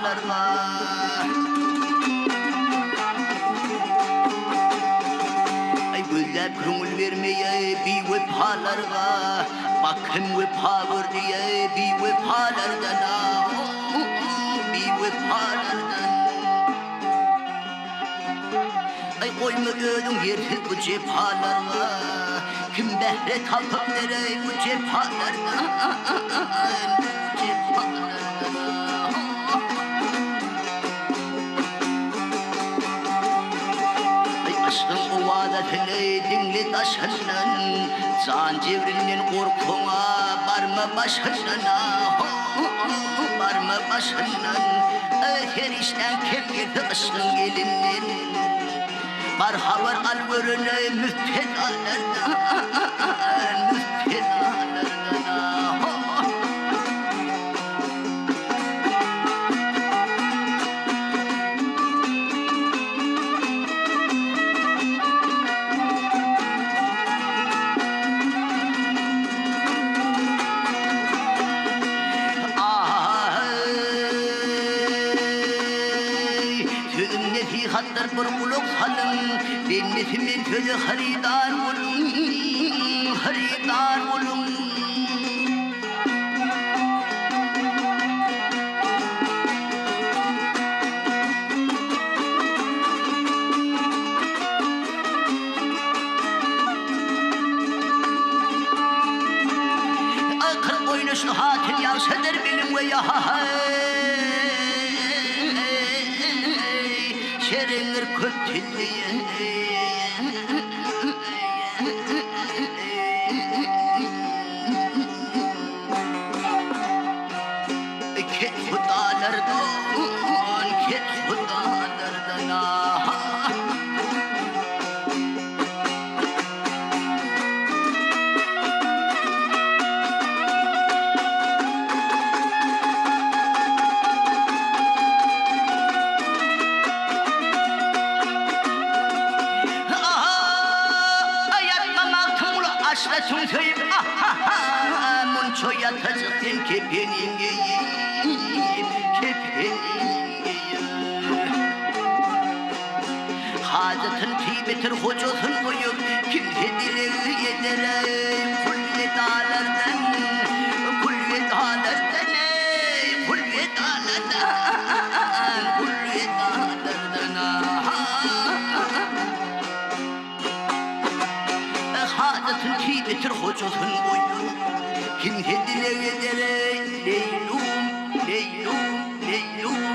pahalarla. Ay güller köngül vermeye bir vefalarla. Bakın vefa gör diye bir vefalardan. Bir vefalardan. Ay koyma ödüm yersiz bu cefalarla. Kim behre kalkıp nereye bu cefalardan. Aşkın ovadetini dinli taşından. Can civrinin korkuna barma başından. Barma başından. Her işten kim girdi aşkın gelinden. Marhabar alvörüne müftedalardan. Müftedalardan. Hattır bir kulak salın, bennetimin sözü haridar olun, haridar olun. Akıl boynuşlu hatim yavşedir benim ve yahay. Şerinir kötülüğe Ket hudalardan, ket hudalardan Aşkın köyüm munço yatacağım kepenin giyim, kepenin giyim. Hacetın kıymetir hocasun koyup kim hedileri yedere kulli dağlardan, kulli dağlardan, kulli dağlardan, kulli dağlardan. Hacetın kıymetir hocasun koyup kim hedileri yedere leylum, leylum, leylum.